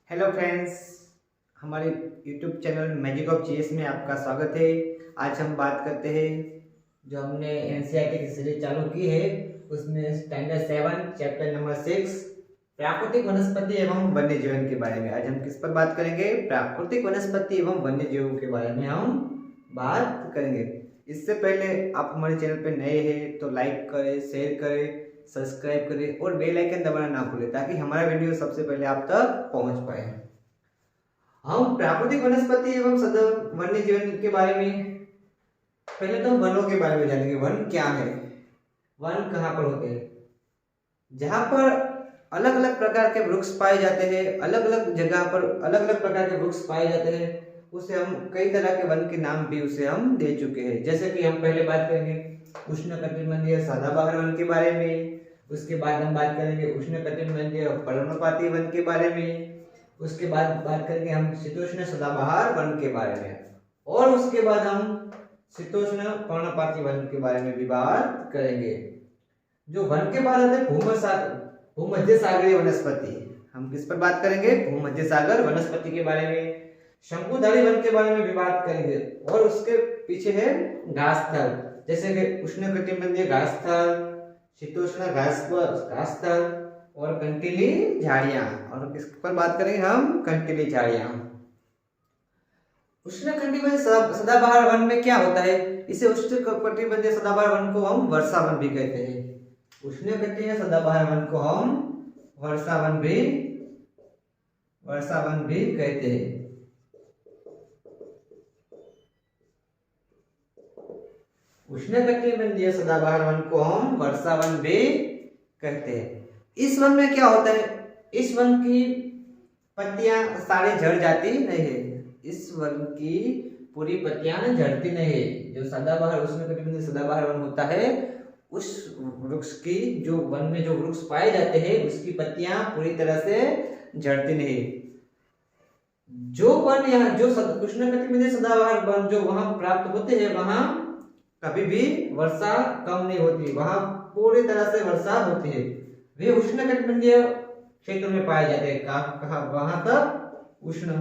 Hello friends, हमारे YouTube channel magic of chess में आपका स्वागत है। आज हम बात करते हैं जो हमने एनसीईआरटी की सीरीज चालू की है उसमें स्टैंडर्ड 7 चैप्टर नंबर 6 प्राकृतिक वनस्पति एवं वन्य जीवन के बारे में। आज हम किस पर बात करेंगे? प्राकृतिक वनस्पति एवं वन्य जीवों के बारे में हम बात करेंगे। इससे पहले आप हमारे चैनल पर नए हैं तो लाइक करें, शेयर करें, सब्सक्राइब करें और बेल आइकन दबाना ना भूलें ताकि हमारा वीडियो सबसे पहले आप तक पहुंच पाए। हम प्राकृतिक वनस्पति एवं सदैव वन्य जीवन के बारे में पहले तो वनों के बारे में जानेंगे। वन क्या है, वन कहाँ पर होते हैं? जहाँ पर अलग अलग प्रकार के वृक्ष पाए जाते हैं, अलग अलग जगह पर अलग अलग प्रकार के वृक्ष पाए जाते हैं, उसे हम कई तरह के वन के नाम भी उसे हम दे चुके हैं। जैसे कि हम पहले बात करेंगे उष्णकटिबंधीय सदाबहार वन के बारे में, उसके बाद हम बात करेंगे उष्णकटिबंधीय पर्णपाती वन के बारे में, उसके बाद बात करेंगे हम शीतोष्ण सदाबहार वन के बारे में, और उसके बाद हम शीतोष्ण पर्णपाती वन के बारे में भी बात करेंगे। जो वन के बाद आते हैं भूमध्य सागरीय वनस्पति। हम किस पर बात करेंगे? भूमध्य सागर वनस्पति के बारे में। शंकुधारी वन के बारे में भी बात करेंगे, और उसके पीछे है घास स्थल, जैसे कि उष्णकटिबंधीय घास स्थल, शीतोष्ण घास स्थल और कंटीली झाड़ियां। और किस पर बात करेंगे हम? कंटीली झाड़ियां। उष्णकटिबंधीय सदाबहार वन में क्या होता है? इसे उष्णकटिबंधीय सदाबहार वन को हम वर्षा वन भी कहते हैं। उष्णकटिबंधीय सदाबहार वन को हम वर्षा वन भी कहते हैं। उष्णकटिबंधीय सदाबहार वन को हम वर्षा वन भी कहते हैं। इस वन में क्या होता है? इस वन की पत्तियां सारी झड़ जाती नहीं है। इस वन की पूरी पत्तियां झड़ती नहीं है। जो सदाबहार उष्णकटिबंधीय सदाबहार वन होता है, उस वृक्ष की जो वन में जो वृक्ष पाए जाते हैं उसकी पत्तियां पूरी तरह से झड़ती नहीं। जो वन यहाँ जो उष्णकटिबंधीय सदाबहार वन जो वहां प्राप्त होते हैं, वहां कभी भी वर्षा कम नहीं होती, वहां पूरी तरह से वर्षा होती है। वे उष्णकटिबंधीय क्षेत्र में पाए जाते हैं। कहा वहां तक उष्ण।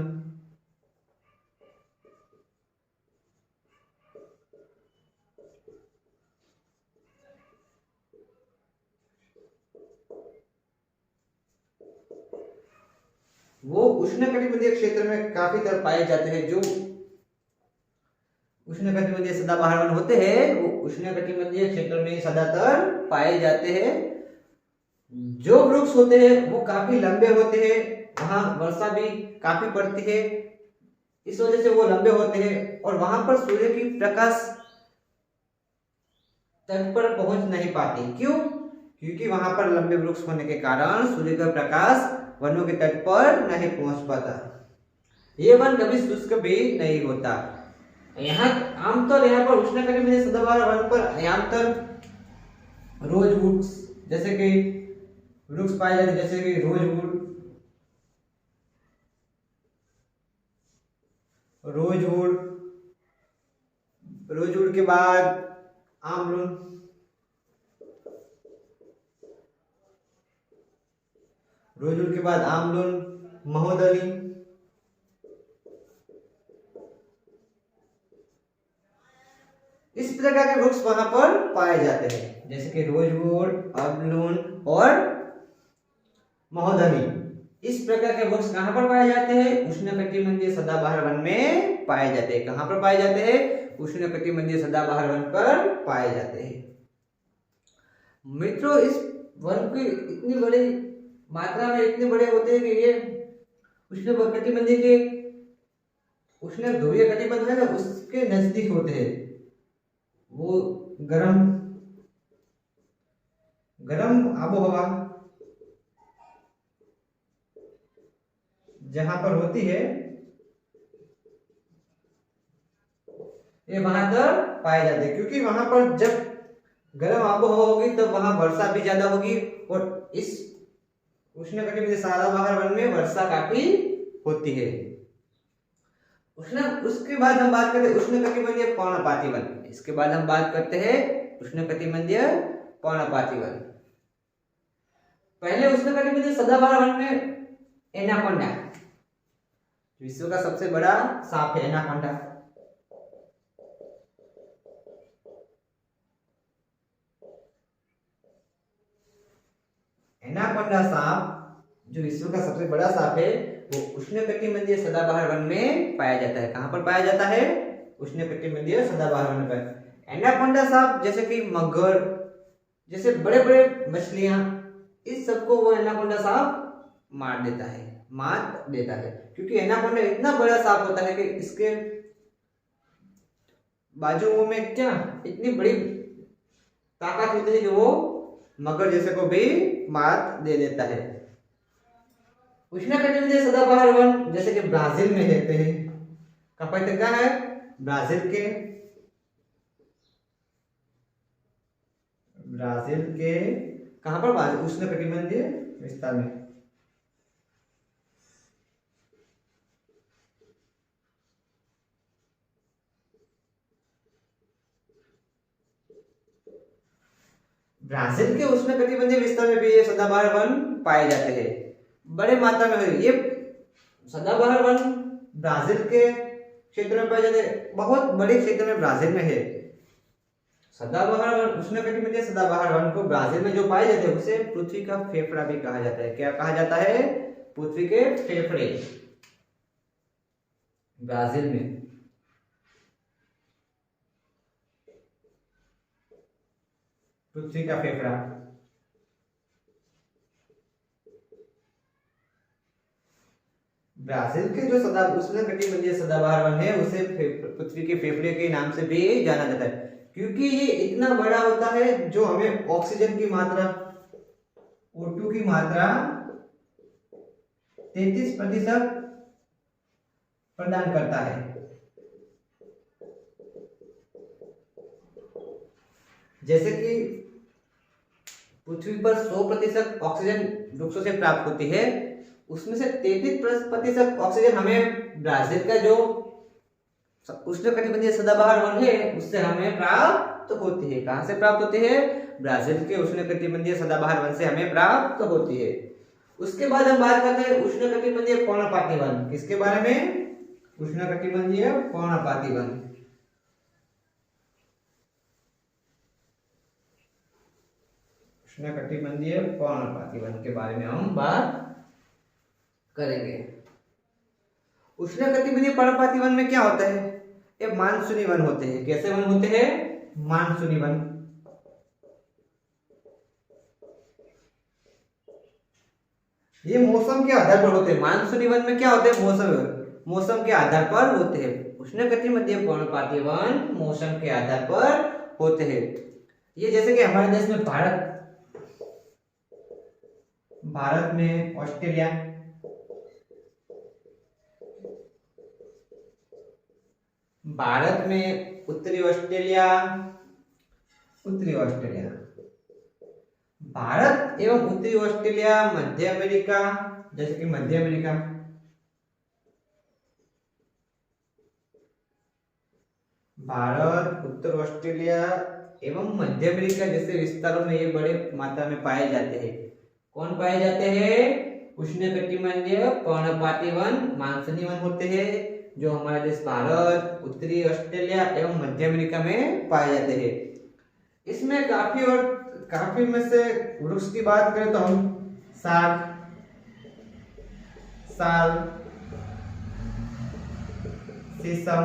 वो उष्णकटिबंधीय क्षेत्र में काफी तरह पाए जाते हैं। जो उष्णकटिबंधीय सदाबहार वन होते हैं वो उष्णकटिबंधीय क्षेत्र में ज्यादातर पाए जाते हैं। जो वृक्ष होते हैं वो काफी लंबे होते हैं, वहां वर्षा भी काफी पड़ती है, इस वजह से वो लंबे होते हैं, और वहां पर सूर्य की प्रकाश तट पर पहुंच नहीं पाती। क्यों? क्योंकि वहां पर लंबे वृक्ष होने के कारण सूर्य का प्रकाश वनों के तट पर नहीं पहुंच पाता। ये वन कभी शुष्क भी नहीं होता। यहाँ आमतौर यहाँ पर उष्णकटिबंधीय सदाबहार वन पर आमतौर रोजवुड जैसे कि वृक्ष पाए जाते, जैसे कि रोजवुड के बाद आमलून, महोदनी, इस प्रकार के वृक्ष वहां पर पाए जाते हैं, जैसे कि रोजवुड, आमलून और महोदनी। इस प्रकार के वृक्ष कहां पर पाए जाते हैं? उष्णकटिबंधीय सदाबहार वन में पाए जाते हैं। कहां पर पाए जाते हैं? उष्णकटिबंधीय सदाबहार वन पर पाए जाते हैं। मित्रों, इस वन की इतनी बड़ी मात्रा में इतने बड़े होते हैं कि ये उष्णकटिबंधीय के उष्ण ध्रुवीय कटिबंध है ना, उसके नजदीक होते हैं। वो गरम आबोहवा जहां पर होती है ये वहां पर पाए जाते हैं, क्योंकि वहां पर जब गर्म आबोहवा होगी तब वहां वर्षा भी ज्यादा होगी, और इस उष्णकटिबंधीय सदाबहार वन में वर्षा काफी होती है। उसके बाद हम बात करते हैं उष्णकटिबंधीय पर्णपाती वन। इसके बाद हम बात करते हैं उष्णकटिबंधीय पर्णपाती वन। पहले उष्णकटिबंधीय सदाबहार वन में एनाकोंडा, विश्व का सबसे बड़ा सांप है एनाकोंडा। एनाकोंडा सांप जो विश्व का सबसे बड़ा सांप है वो उष्णकटिबंधीय सदाबहार वन में पाया जाता है। कहां पर पाया जाता है? उष्णकटिबंधीय सदाबहार वन पर। एनाकोंडा सांप जैसे कि मगर जैसे बड़े बड़े मछलियां, इस सबको वो एनाकोंडा सांप मार देता है, क्योंकि एनाकोंडा इतना बड़ा सांप होता है कि इसके बाजुओं में क्या इतनी बड़ी ताकत होती है जो वो मगर जैसे को भी मात दे देता है। उष्णकटिबंधीय सदाबहार वन जैसे कि ब्राजील में रहते हैं। कहां पर क्या है? ब्राजील के कहां पर? उष्णकटिबंधीय विस्तार में। ब्राजील के उष्णकटिबंधीय विस्तार में भी ये सदाबहार वन पाए जाते हैं बड़े मात्रा में। ये सदाबहार वन ब्राजील के क्षेत्र में पाए जाते हैं, बहुत बड़े क्षेत्र में ब्राजील में है। सदाबहार वन, उष्णकटिबंधीय सदाबहार वन को ब्राजील में जो पाए जाते हैं उसे पृथ्वी का फेफड़ा भी कहा जाता है। क्या कहा जाता है? पृथ्वी के फेफड़े। ब्राजील में पृथ्वी का फेफड़ा। ब्राजील के जो उष्णकटिबंधीय सदाबहार वन है उसे पृथ्वी के फेफड़े के नाम से भी जाना जाता है, क्योंकि ये इतना बड़ा होता है जो हमें ऑक्सीजन की मात्रा, O2 की मात्रा 33% प्रदान करता है। जैसे कि पृथ्वी पर 100% ऑक्सीजन वृक्षों से प्राप्त होती है, उसमें से 33% ऑक्सीजन हमें ब्राजील का जो उष्णकटिबंधीय सदाबहार वन है उससे हमें प्राप्त होती है। कहां से प्राप्त होती है? ब्राजील के उष्णकटिबंधीय सदाबहार वन से हमें प्राप्त होती है। उसके बाद हम बात करते हैं उष्णकटिबंधीय पर्णपाती वन। किसके बारे में? उष्णकटिबंधीय पर्णपाती वन। उष्णकटिबंधीय पर्णपाती वन के बारे में हम बात करेंगे। उष्णकटिबंधीय पर्णपाती वन में क्या होता है? ये मानसूनी वन होते हैं। कैसे वन होते हैं? मानसूनी वन। ये मौसम के आधार पर होते हैं। मानसूनी वन में क्या होते हैं? मौसम के आधार पर होते हैं। उष्णकटिबंधीय पर्णपाती वन मौसम के आधार पर होते हैं। ये जैसे कि हमारे देश में भारत में ऑस्ट्रेलिया, भारत में उत्तरी ऑस्ट्रेलिया, भारत एवं उत्तरी ऑस्ट्रेलिया, मध्य अमेरिका, जैसे कि मध्य अमेरिका, भारत, उत्तर ऑस्ट्रेलिया एवं मध्य अमेरिका जैसे विस्तारों में ये बड़े मात्रा में पाए जाते हैं। कौन पाए जाते हैं? उष्णकटिबंधीय पर्णपाती वन, मानसूनी वन होते हैं जो हमारे देश भारत, उत्तरी ऑस्ट्रेलिया एवं मध्य अमेरिका में पाए जाते हैं। इसमें काफी में से वृक्ष की बात करें तो हम साग, साल, शीशम,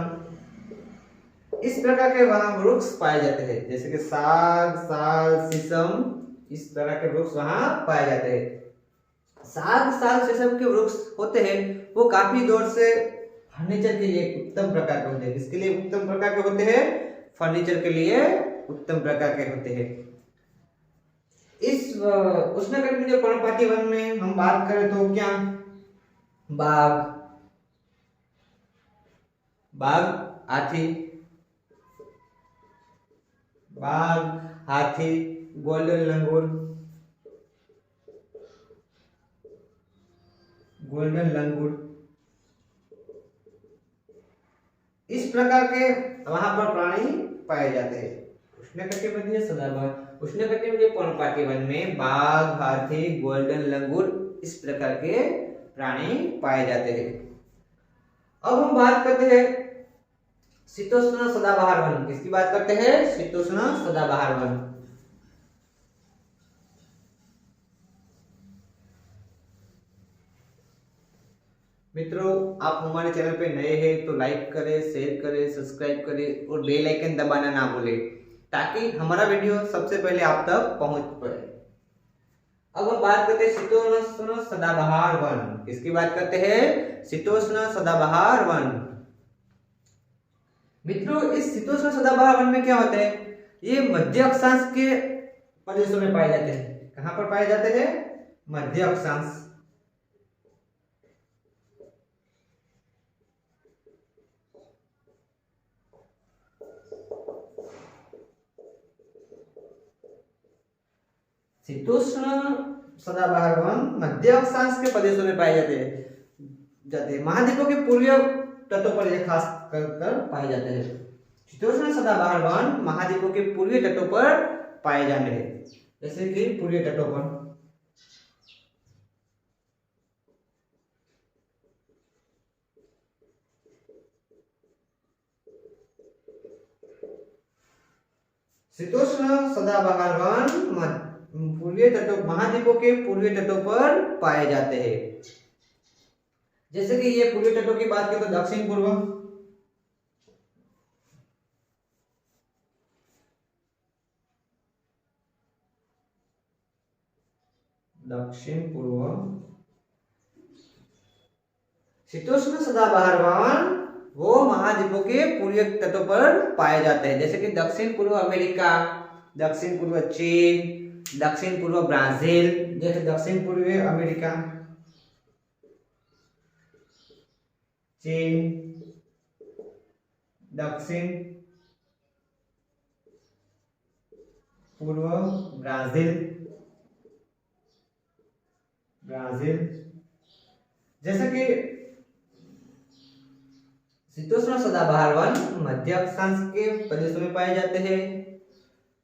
इस प्रकार के वहां वृक्ष पाए जाते हैं। जैसे कि साग, साल, शीशम, इस तरह के वृक्ष वहां पाए जाते हैं। साग, साल, शीशम के वृक्ष होते हैं वो काफी दूर से फर्नीचर के लिए उत्तम प्रकार के होते हैं। इसके लिए उत्तम प्रकार के होते हैं, फर्नीचर के लिए उत्तम प्रकार के होते हैं। इस उष्णकटिबंधीय पर्णपाती वन में हम बात करें तो क्या? हाथी, गोल्डन लंगूर, इस प्रकार के वहां पर प्राणी पाए जाते हैं। उष्णकटिबंधीय पर्णपाती वन में बाघ, हाथी, गोल्डन लंगूर, इस प्रकार के प्राणी पाए जाते हैं। अब हम बात करते हैं शीतोष्ण सदाबहार वन। किसकी बात करते हैं? शीतोष्ण सदाबहार वन। मित्रों, आप हमारे चैनल पे नए हैं तो लाइक करें, शेयर करें, सब्सक्राइब करें और बेल आइकन दबाना ना भूलें ताकि हमारा वीडियो सबसे पहले आप तक पहुंच पाए। अब हम बात करते हैं शीतोष्ण सदाबहार वन। किसकी बात करते हैं? शीतोष्ण सदाबहार वन। मित्रों, इस शीतोष्ण सदाबहार वन में क्या होता है? ये मध्य अक्षांश के प्रदेशों में पाए जाते हैं। कहां पर पाए जाते हैं? मध्य अक्षांश। शीतोष्ण सदाबहार वन मध्य अक्षांश के प्रदेशों में पाए जाते हैं। महाद्वीपों के पूर्वीय तटों पर यह खास कर पाए जाते हैं। शीतोष्ण सदाबहार वन महाद्वीपों के पूर्वीय तटों पर पाए जाते हैं, जैसे कि पूर्वीय तटों पर। शीतोष्ण सदाबहार वन पूर्वीय तटों महाद्वीपों के पूर्वीय तटों पर पाए जाते हैं। जैसे कि ये पूर्वीय तटों की बात करें तो दक्षिण पूर्व, शीतोष्ण सदाबहार वन वो महाद्वीपों के पूर्वीय तटों पर पाए जाते हैं, जैसे कि दक्षिण पूर्व अमेरिका, दक्षिण पूर्व चीन, दक्षिण पूर्व ब्राजील। जैसे दक्षिण पूर्वी अमेरिका, चीन, दक्षिण पूर्व ब्राजील। जैसे कि शीतोष्ण सदाबहार वन मध्य अक्षांश के प्रदेशों में पाए जाते हैं,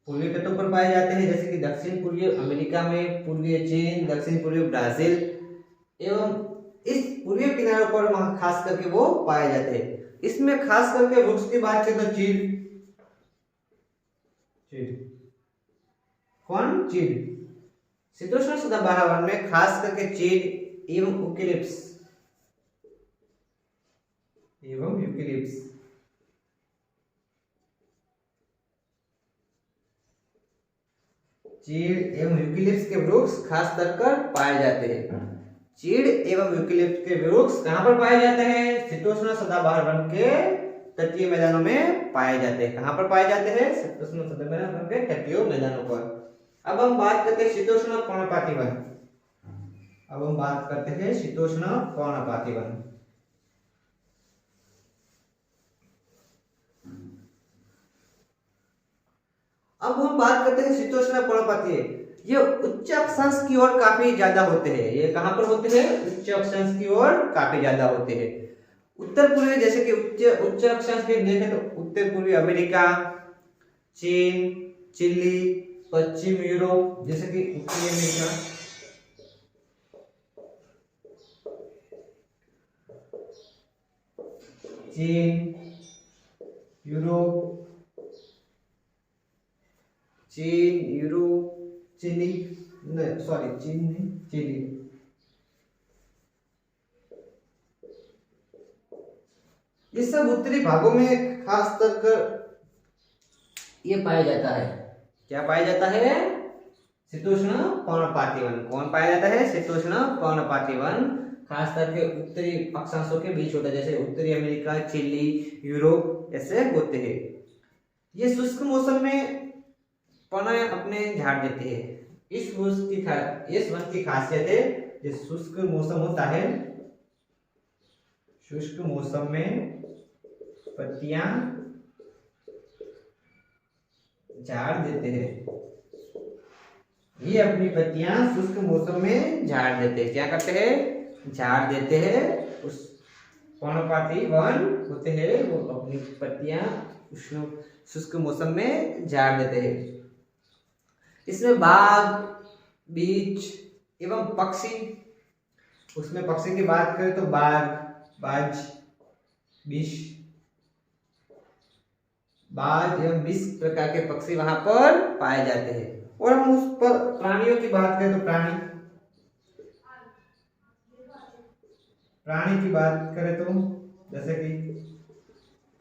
पूर्वी तटों पर पाए जाते हैं, जैसे कि दक्षिण पूर्वी अमेरिका में, पूर्वी चीन, दक्षिण पूर्वी ब्राजील एवं इस पूर्वी किनारों पर वहां खास करके वो पाए जाते हैं। इसमें खास करके वृक्ष की बात करें तो चीड़। कौन? चीड़। शीतोष्ण सदाबहार वन में खास करके चीड़ एवं यूकेलिप्टस चीड़ एवं यूकेलिप्टस के वृक्ष खास कर पाए जाते हैं। चीड़ एवं यूकेलिप्टस के वृक्ष कहां पर पाए जाते हैं? शीतोष्ण सदाबहार वन के तटीय मैदानों में पाए जाते हैं। कहां पर पाए जाते हैं? शीतोष्ण सदाबहार वन के तटीय मैदानों पर। अब हम बात करते हैं शीतोष्ण पर्णपाती वन। अब हम बात करते हैं शीतोष्ण पर्णपातीय। ये उच्च अक्षांश की ओर काफी ज्यादा होते हैं। ये कहां पर होते हैं? उच्च अक्षांश की ओर काफी ज्यादा होते हैं। उत्तर पूर्वी, जैसे कि उच्च अक्षांश की देखें तो उत्तर पूर्वी अमेरिका, चीन, चिली, पश्चिम यूरोप, जैसे कि उत्तरी अमेरिका, चीन, यूरोप, चिली, चीन नहीं, चिली। इस सब उत्तरी भागों में खास कर ये पाया जाता है। क्या पाया जाता है? शीतोष्ण पर्णपाती वन। कौन पाया जाता है? शीतोष्ण पर्णपाती वन खास करके उत्तरी अक्षांशों के बीच होता है, जैसे उत्तरी अमेरिका, चिली, यूरोप ऐसे होते हैं। ये शुष्क मौसम में पौधे अपने झाड़ देते हैं। इस वन की खासियत है, जो शुष्क मौसम होता है, शुष्क मौसम में पत्तियां झाड़ देते हैं। ये अपनी पत्तियां शुष्क मौसम में झाड़ देते हैं। क्या करते हैं? झाड़ देते हैं। उस पर्णपाती वन होते हैं, वो अपनी पत्तियां शुष्क मौसम में झाड़ देते हैं। इसमें बाघ, बीच एवं पक्षी, उसमें पक्षी की बात करें तो बाघ, बाज, 20 बाज एवं 20 प्रकार के पक्षी वहां पर पाए जाते हैं। और हम उस पर प्राणियों की बात करें तो प्राणी की बात करें तो जैसे कि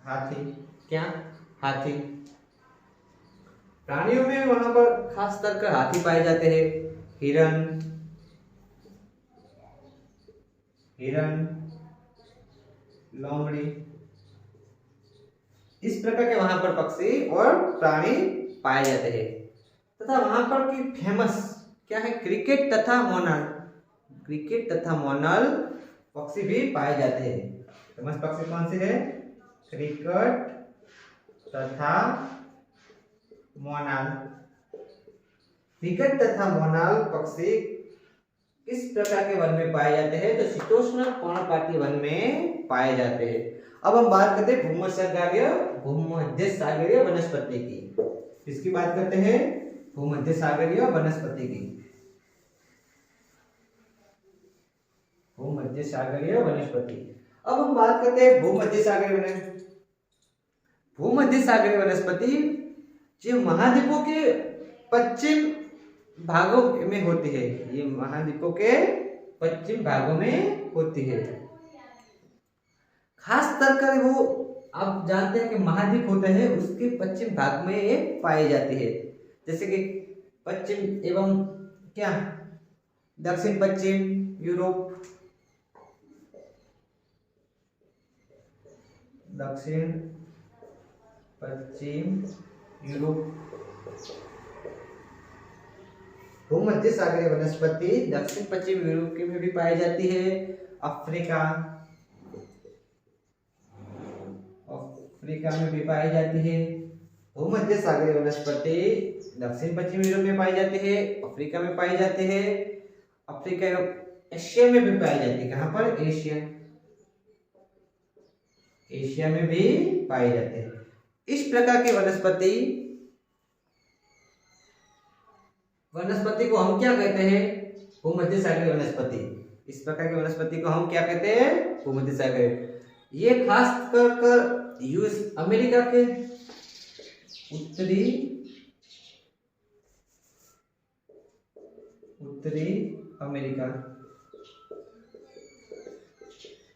हाथी, क्या हाथी, प्राणियों में वहां पर खास कर हाथी पाए जाते हैं। हिरण, लोमड़ी, इस प्रकार के वहां पर पक्षी और प्राणी पाए जाते हैं। तथा वहां पर की फेमस क्या है, क्रिकेट तथा मोनल पक्षी भी पाए जाते हैं। फेमस पक्षी कौन से है, क्रिकेट तथा मोनाल। क्रिकेट तथा मोनाल पक्षी किस प्रकार के वन में पाए जाते हैं, तो शीतोष्ण पर्णपाती वन में पाए जाते हैं। अब हम बात करते हैं भूमध्य सागरीय वनस्पति की। इसकी बात करते हैं भूमध्य सागरीय वनस्पति की। भूमध्य सागरीय वनस्पति, अब हम बात करते हैं भूमध्य सागरीय वनस्पति जो महाद्वीपों के पश्चिम भागों में होती है। ये महाद्वीपों के पश्चिम भागों में होती है। खास कर वो आप जानते हैं कि महाद्वीप होते हैं उसके पश्चिम भाग में ये पाई जाती है। जैसे कि पश्चिम एवं क्या दक्षिण पश्चिम यूरोप, दक्षिण पश्चिम यूरोप। भूमध्य सागरीय वनस्पति दक्षिण पश्चिम यूरोप में भी पाई जाती है। अफ्रीका में भी पाई जाती है। भूमध्य सागरीय वनस्पति दक्षिण पश्चिम यूरोप में पाई जाती है, अफ्रीका में पाई जाती है, अफ्रीका एवं एशिया में भी पाई जाती है। कहां पर, एशिया में भी पाई जाती है। इस प्रकार की वनस्पति को हम क्या कहते हैं, भूमध्य सागरीय वनस्पति। इस प्रकार की वनस्पति को हम क्या कहते हैं, भूमध्य सागरीय। ये खास कर यूएस अमेरिका के उत्तरी अमेरिका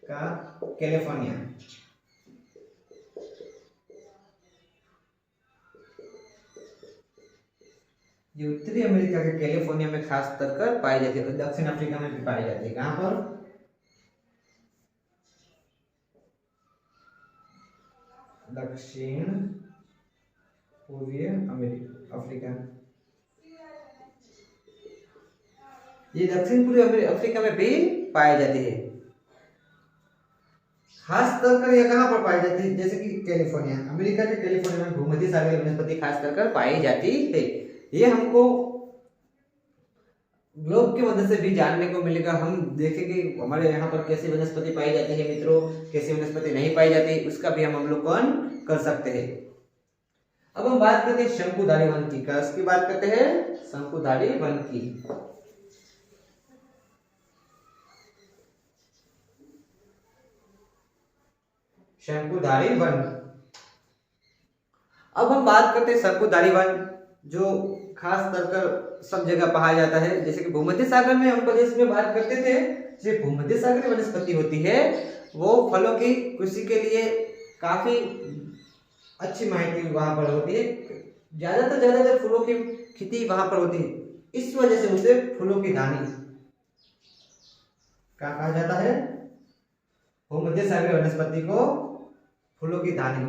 का कैलिफोर्निया, ये उत्तरी अमेरिका के कैलिफोर्निया में खास कर पाई जाती है। दक्षिण अफ्रीका में भी पाई जाती है। कहां पर, दक्षिण पूर्वी अफ्रीका। ये दक्षिण पूर्वी अफ्रीका में भी पाई जाती है। खास कर ये कहां पर पाई जाती है, जैसे कि कैलिफोर्निया, अमेरिका के कैलिफोर्निया में भूमध्य सागरीय वनस्पति खास कर पाई जाती है। ये हमको ग्लोब की मदद से भी जानने को मिलेगा। हम देखेंगे हमारे यहाँ पर कैसी वनस्पति पाई जाती है मित्रों, कैसी वनस्पति नहीं पाई जाती, उसका भी हम अवलोकन कर सकते हैं। अब हम बात करते हैं शंकुधारी वन की। किसकी बात करते हैं, शंकुधारी वन की। शंकुधारी वन, अब हम बात करते हैं शंकुधारी वन जो खास कर सब जगह पाया जाता है। जैसे कि भूमध्य सागर में हम प्रदेश में बात करते थे, जो भूमध्य सागरीय वनस्पति होती है वो फलों की कृषि के लिए काफी अच्छी माहिती वहां पर होती है। ज्यादातर फूलों की खेती वहां पर होती है, इस वजह से उसे फूलों की धानी क्या कहा जाता है, भूमध्य सागरीय वनस्पति को फूलों की धानी।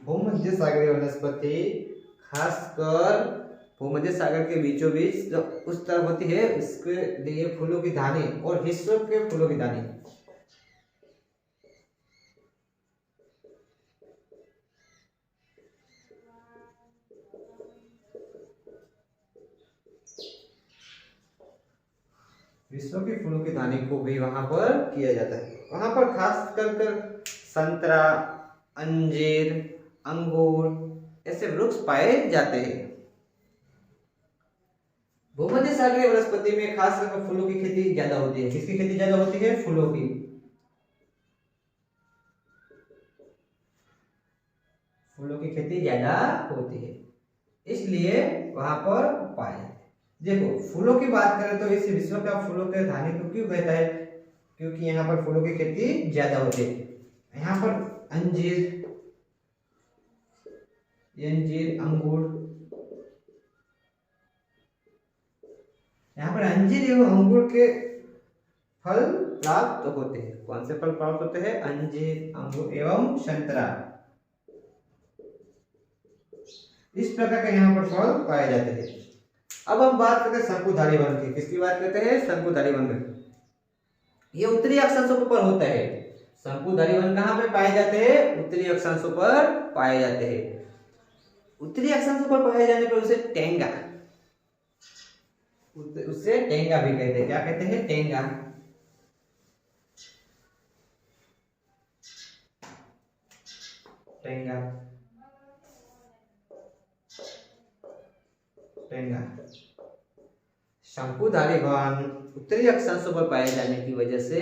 भूमध्य सागरीय वनस्पति खासकर भूमध्य सागर के बीचों बीच जो उस तरफ होती है उसके लिए फूलों की धानी और विश्व के फूलों की धानी। विश्व के फूलों की धानी को भी वहां पर किया जाता है। वहां पर खास कर संतरा, अंजीर, अंगूर ऐसे वृक्ष पाए जाते हैं। भूमध्य सागरीय वनस्पति में खास कर फूलों की खेती ज्यादा होती है। किसकी खेती ज्यादा होती है? फूलों की। फूलों की खेती ज्यादा होती है, इसलिए वहां पर पाए। देखो, फूलों की बात करें तो इस विश्व का फूलों के धानी को क्यों कहता है? क्योंकि यहाँ पर फूलों की खेती ज्यादा होती है। यहाँ पर अंजीर, अंगूर, यहाँ पर अंजीर एवं अंगूर के फल प्राप्त होते हैं। कौन से फल प्राप्त होते हैं? अंजीर, अंगूर एवं संतरा। इस प्रकार के यहाँ पर फल पाए जाते हैं। अब हम बात करते हैं शंकुधारी वन की। किसकी बात करते हैं? शंकुधारी वन की। ये उत्तरी अक्षांशों पर होता है। शंकुधारी वन कहाँ पे पाए जाते हैं? उत्तरी अक्षांशों पर पाए जाते हैं। उत्तरी अक्षांशों पर पाए जाने पर उसे टेंगा, उससे टेंगा भी कहते हैं। क्या कहते हैं? टेंगा। टेंगा, टेंगा। शंकुधारी वन उत्तरी अक्षांशों पर पाए जाने की वजह से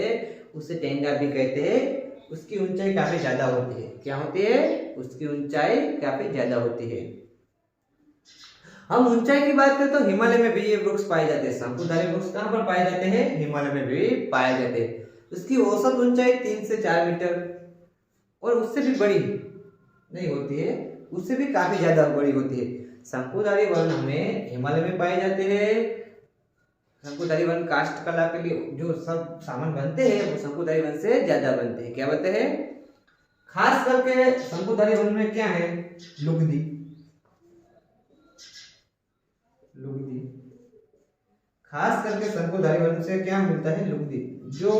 उसे टेंगा भी कहते हैं। उसकी ऊंचाई काफी ज्यादा होती है। क्या होती है? उसकी ऊंचाई काफी ज्यादा होती है। हम ऊंचाई की बात करें तो हिमालय में भी ये वृक्ष पाए जाते हैं। शंकुधारी वृक्ष कहाँ पर पाए जाते हैं? हिमालय में भी पाए जाते हैं। उसकी औसत ऊंचाई 3 से 4 मीटर और उससे भी बड़ी नहीं होती है, उससे भी काफी ज्यादा बड़ी होती है। शंकुधारी वन हमें हिमालय में पाए जाते हैं। शंकुधारी वन काष्ठ कला के लिए जो सब सामान बनते हैं वो शंकुधारी वन से ज्यादा बनते हैं। क्या बनते हैं? खास करके शंकुधारी वन में क्या है? लुगदी। लुगदी खास करके शंकुधारी वन से क्या मिलता है? लुगदी, जो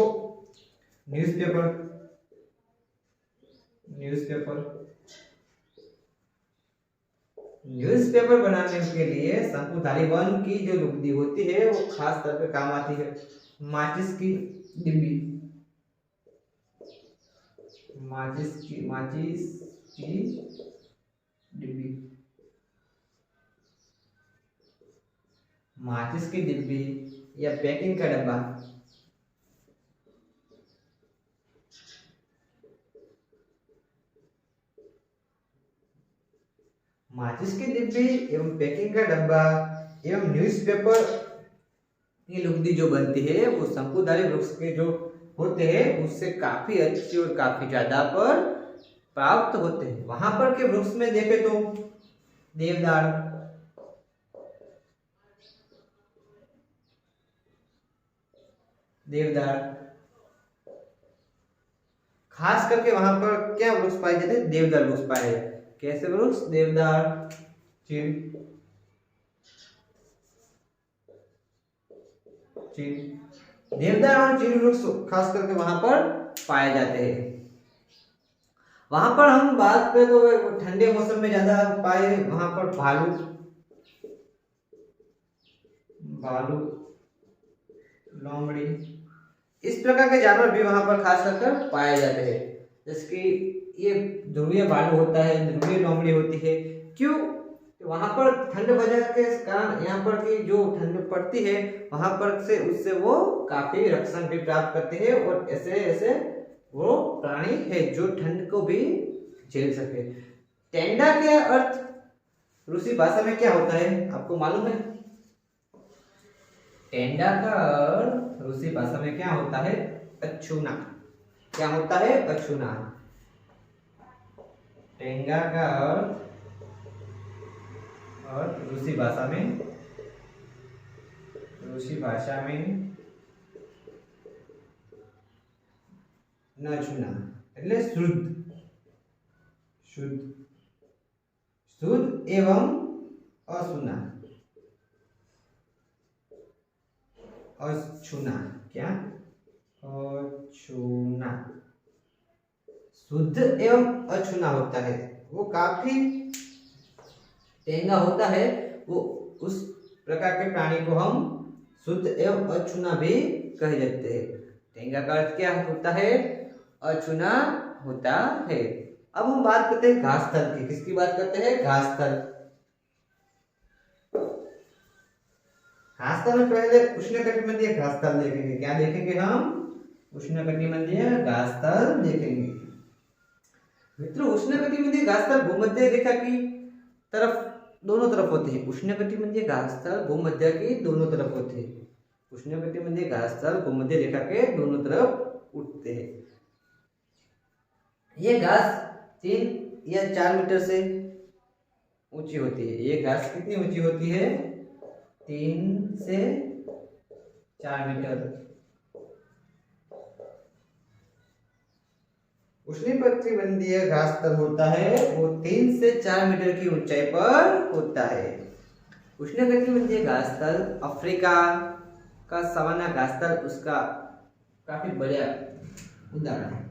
न्यूज़पेपर बनाने के लिए शंकुधारी वन की जो लुगदी होती है वो खास करके काम आती है। माचिस की डिब्बी, माचिस की डिब्बी, माचिस की डिब्बी या पैकिंग का डब्बा। माचिस की डिब्बी एवं पैकिंग का डब्बा एवं न्यूज़पेपर की लुगदी जो बनती है वो शंकुधारी वृक्ष के जो होते हैं उससे काफी अच्छी और काफी ज्यादा पर प्राप्त होते हैं। वहां पर के वृक्ष में देखे तो देवदार, खास करके वहां पर क्या वृक्ष पाए जाते हैं? देवदार वृक्ष पाए जाते हैं। कैसे वृक्ष? देवदार, चीड़, देवदार और चीड़ वृक्ष खास करके वहां पर पाए जाते हैं। वहां पर हम बात करें तो ठंडे मौसम में ज्यादा पाए वहां पर भालू, लोमड़ी, इस प्रकार के जानवर भी वहां पर खास करके पाए जाते हैं। जैसे कि ये ध्रुवीय भालू होता है, ध्रुवीय लोमड़ी होती है। क्यों? वहां पर ठंड वजह के कारण यहाँ पर की जो ठंड पड़ती है वहां पर से उससे वो काफी रक्षण भी प्राप्त करते हैं और ऐसे ऐसे वो प्राणी है जो ठंड को भी झेल सके। टेंडा के अर्थ रूसी भाषा में क्या होता है? आपको मालूम है? टेंडा का अर्थ रूसी भाषा में क्या होता है? अछूना। क्या होता है? अछूना। टेंगा का अर्थ रूसी भाषा में न छूना એટલે शुद्ध एवं अछूना। क्या? अछूना, शुद्ध एवं अछूना होता है। वो काफी टेंगा होता है। वो उस प्रकार के प्राणी को हम शुद्ध एवं अछूना भी कहे जाते हैं। टेंगा का अर्थ क्या होता है? अछूना होता है। अब हम बात करते हैं घास स्थल की। किसकी बात करते हैं? घास स्थल। घास स्थल में पहले उष्णकटिबंधीय घास स्थल देखेंगे। क्या देखेंगे हम? उष्णकटिबंधीय घास स्थल देखेंगे। मित्रों, उष्णकटिबंधीय घास स्थल भूमध्य रेखा की तरफ दोनों तरफ होते हैं। उष्णकटिबंधीय घास स्थल भूमध्य के दोनों तरफ होते हैं। उष्णकटिबंधीय घास स्थल भूमध्य रेखा के दोनों तरफ उठते हैं। ये घास 3 या 4 मीटर से ऊंची होती है। ये घास कितनी ऊंची होती है? 3 से 4 मीटर। उष्णकटिबंधीय घास स्थल होता है वो 3 से 4 मीटर की ऊंचाई पर होता है। उष्णकटिबंधीय घास स्थल अफ्रीका का सवाना घास स्थल उसका काफी बढ़िया उदाहरण है।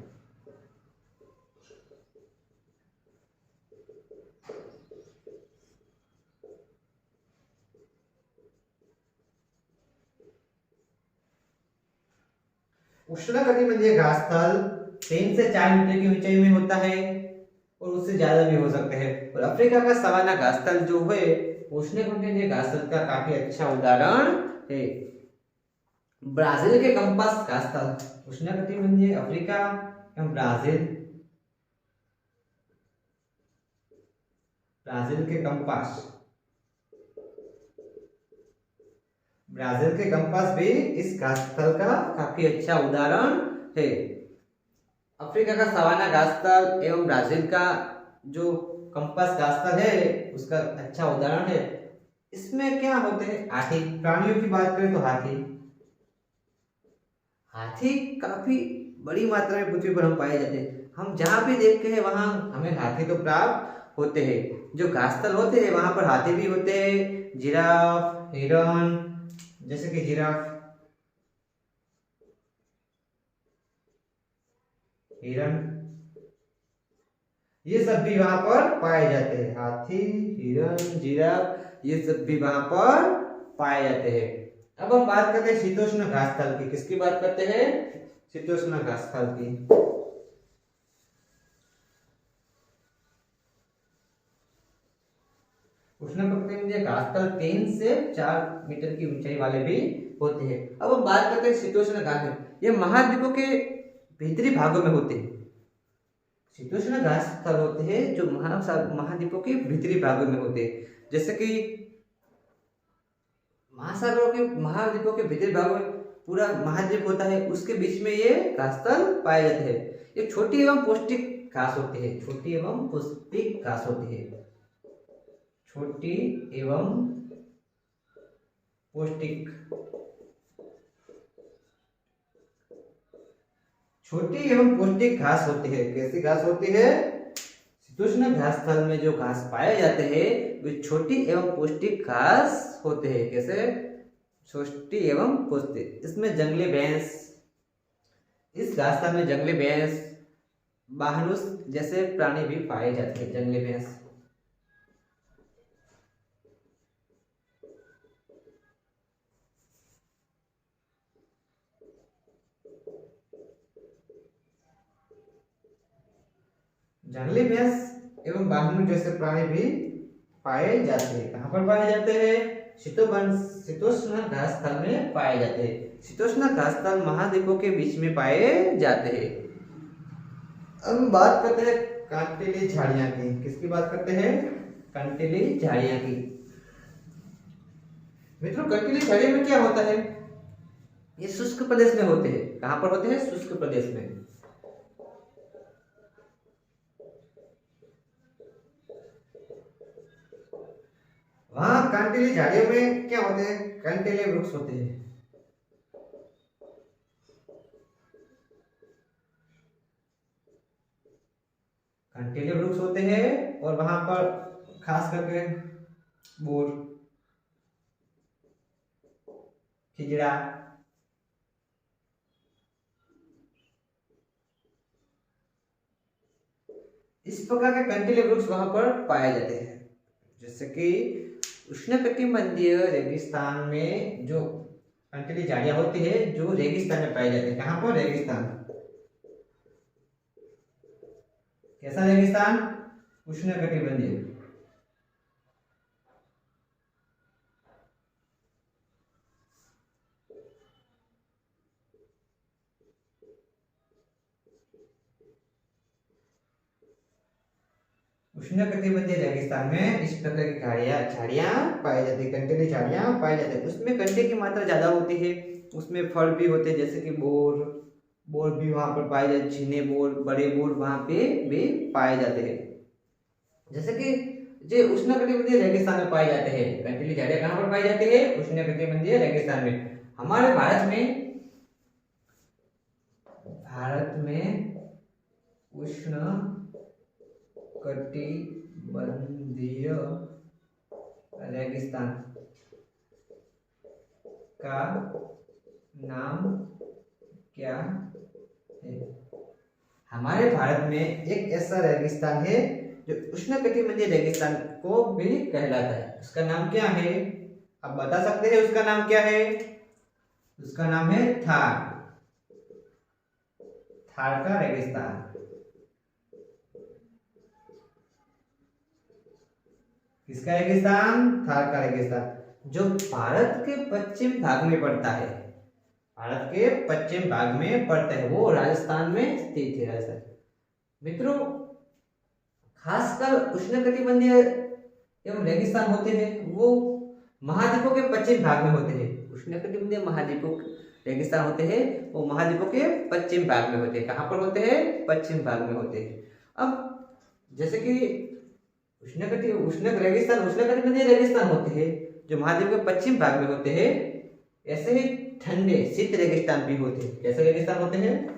उष्णकटिबंधीय घास स्थल 3 से 4 मीटर की ऊंचाई में होता है और उससे ज्यादा भी हो सकते हैं। और अफ्रीका का सवाना घास स्थल जो है उष्णकटिबंधीय घास स्थल का काफी अच्छा उदाहरण है। ब्राजील के कंपास घास स्थल। उष्णकटिबंधीय अफ्रीका एवं ब्राजील के कंपास। ब्राजील के कंपास भी इस घास स्थल का काफी अच्छा उदाहरण है। अफ्रीका का सवाना घास स्थल एवं ब्राजील का जो कंपास घास स्थल है उसका अच्छा उदाहरण है। इसमें क्या होते हैं? हाथी। प्राणियों की बात करें तो हाथी काफी बड़ी मात्रा में पृथ्वी पर हम पाए जाते हैं। हम जहां भी देखते हैं वहां हमें हाथी तो प्राप्त होते हैं। जो घास स्थल होते हैं वहां पर हाथी भी होते हैं, जिराफ, हिरण, जैसे कि जिराफ, हिरण, ये सब भी वहां पर पाए जाते हैं। हाथी, हिरण, जिराफ, ये सब भी वहां पर पाए जाते हैं। अब हम बात करते हैं शीतोष्ण घास स्थल की। किसकी बात करते हैं? शीतोष्ण घास स्थल की। उष्णकटिबंधीय घास स्थल 3 से 4 मीटर की ऊंचाई वाले भी होते हैं। अब हम बात करते हैं शीतोष्ण घास। ये महाद्वीपों के भीतरी भागों में होते हैं। शीतोष्ण घास स्थल होते हैं जो महाद्वीपों के भीतरी भागों में होते हैं। जैसे कि महाद्वीपों के भीतरी भागों में पूरा महाद्वीप होता है, उसके बीच में ये घास स्थल पाए जाते हैं। ये छोटी एवं पौष्टिक घास होती है। छोटी एवं पौष्टिक घास होती है। छोटी एवं पौष्टिक। छोटी एवं पौष्टिक घास होती है। कैसी घास होती है? शीतोष्ण घास स्थल में जो घास पाए जाते हैं वे छोटी एवं पौष्टिक घास होते हैं। कैसे? छोटी एवं पौष्टिक। इसमें जंगली भैंस, इस घास स्थल में जंगली भैंस, बाहनुस जैसे प्राणी भी पाए जाते हैं। जंगली भैंस, जंगली भैंस एवं बाहनु जैसे प्राणी भी पाए जाते हैं। कहां पर पाए जाते हैं? शीतोष्ण घास स्थल में पाए जाते हैं। शीतोष्ण घास स्थल महाद्वीपों के बीच में पाए जाते हैं। अब बात करते हैं कंटीली झाड़ियां की। किसकी बात करते हैं? कंटीली झाड़ियां की। मित्रों, कंटीली झाड़ियों में क्या होता है? ये शुष्क प्रदेश में होते हैं। कहां पर होते हैं? शुष्क प्रदेश में। वहां कंटीली झाड़ियों में क्या होते हैं? कंटीले वृक्ष होते हैं। कंटीले वृक्ष होते हैं और वहां पर खास करके बोर, खिजड़ा, इस प्रकार के कंटीले वृक्ष वहां पर पाए जाते हैं। जैसे कि उष्णकटिबंधीय रेगिस्तान में जो कंटीली झाड़ियां होती है जो रेगिस्तान में पाई जाती है। कहाँ पर? रेगिस्तान। कैसा रेगिस्तान? उष्णकटिबंधीय। उष्णकटिबंधीय रेगिस्तान में इस प्रकार की झाड़ियां पाई जाती है, कंटीली झाड़ियां पाई जाती है। उसमें कंटे की मात्रा ज्यादा होती है, उसमें फल भी होते हैं, जैसे कि बोर भी वहां पर पाए जाते, छीने बोर, बड़े बोर वहां पे भी पाए जाते हैं। जैसे कि जो उष्णकटिबंधीय रेगिस्तान में पाए जाते हैं, कंटीली झाड़ियां कहाँ पर पाई जाती है? उष्णकटिबंधीय रेगिस्तान में। हमारे भारत में उष्ण कटिबंधीय रेगिस्तान का नाम क्या है? हमारे भारत में एक ऐसा रेगिस्तान है जो उष्णकटिबंधीय रेगिस्तान को भी कहलाता है। उसका नाम क्या है? आप बता सकते हैं उसका नाम क्या है? उसका नाम है थार। थार का रेगिस्तान। किसका रेगिस्तान? थार का रेगिस्तान, जो भारत के पश्चिम भाग में पड़ता है। भारत के पश्चिम भाग में पड़ता है, वो राजस्थान में स्थित है। राजस्थान मित्रों, खासकर उष्णकटिबंधीय एवं रेगिस्तान होते हैं वो महाद्वीपों के पश्चिम भाग में होते हैं। उष्णकटिबंधीय महाद्वीपों रेगिस्तान होते हैं वो महाद्वीपों के पश्चिम भाग में होते हैं। कहाँ पर होते हैं? पश्चिम भाग में होते हैं। अब जैसे कि उष्णकटिबंधीय रेगिस्तान होते हैं जो महाद्वीप के पश्चिम भाग में होते हैं, ऐसे ही ठंडे शीत रेगिस्तान भी होते हैं। कैसे रेगिस्तान होते हैं?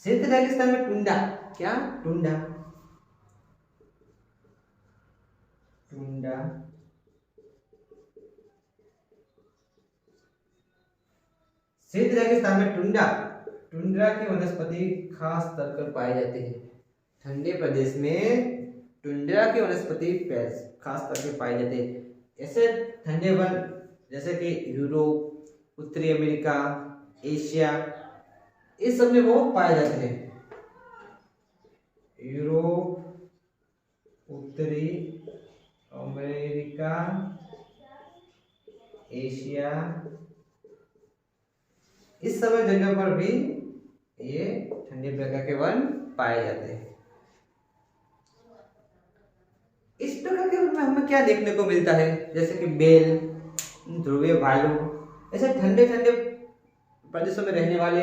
शीत रेगिस्तान में टुंडा, क्या? टुंडा शीत रेगिस्तान में टुंड्रा की वनस्पति खास स्तर पर पाई जाती है। ठंडे प्रदेश में टुंड्रा की वनस्पति खास स्तर पर पाई जाती है। ऐसे ठंडे वन जैसे कि यूरोप, उत्तरी अमेरिका, एशिया, इस सब में वो पाए जाते हैं। यूरोप, उत्तरी अमेरिका, एशिया, इस सब जगह पर भी ये ठंडे प्रकार के वन पाए जाते हैं। इस प्रकार के वन में हमें क्या देखने को मिलता है? जैसे कि बेल, ध्रुवीय भालू, ऐसे ठंडे ठंडे प्रदेशों में रहने वाले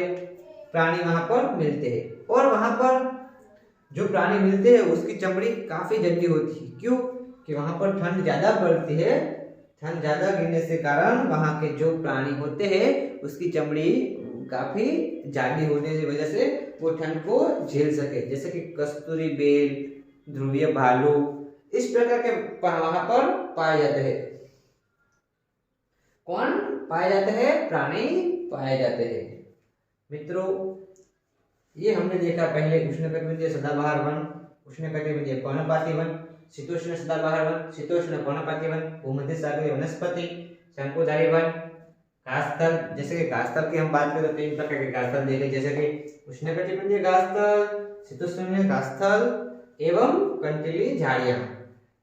प्राणी वहां पर मिलते हैं। और वहां पर जो प्राणी मिलते हैं उसकी चमड़ी काफी जल्दी होती है। क्यों? कि वहां पर ठंड ज्यादा पड़ती है। ठंड ज्यादा गिरने से कारण वहां के जो प्राणी होते हैं उसकी चमड़ी काफी जाली होने की वजह से वो ठंड को झेल सके। जैसे कि कस्तूरी बेल, ध्रुवीय भालू, इस प्रकार के वहां पर पाए जाते हैं। कौन पाए जाते हैं? प्राणी पाए जाते हैं। मित्रों, ये हमने देखा पहले उष्णकटिबंधीय सदाबहार वन, उष्णकटिबंधीय पर्णपाती वन, शीतोष्ण सदाबहार वन, शीतोष्ण पर्णपाती वन, भूमध्य सागरीय वनस्पति, शंकुधारी वन, घासस्थल। जैसे कि घासस्थल की हम बात करें तो 3 प्रकार के घासस्थल देखे, जैसे कि उष्णकटिबंधीय घासस्थल, शीतोष्ण घासस्थल एवं कंटीली झाड़ियां,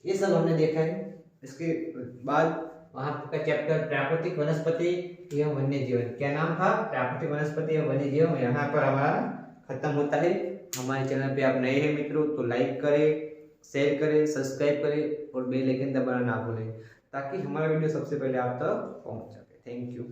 ये सब हमने देखा है। इसके बाद वहां का चैप्टर प्राकृतिक वनस्पति एवं वन्य जीवन, क्या नाम था? प्राकृतिक वनस्पति एवं वन्य जीवन, यहाँ पर हमारा खत्म होता है। हमारे चैनल पे आप नए हैं मित्रों तो लाइक करें, शेयर करें, सब्सक्राइब करें और बेल आइकन दबाना ना भूलें, ताकि हमारा वीडियो सबसे पहले आप तक पहुंच सके। Thank you.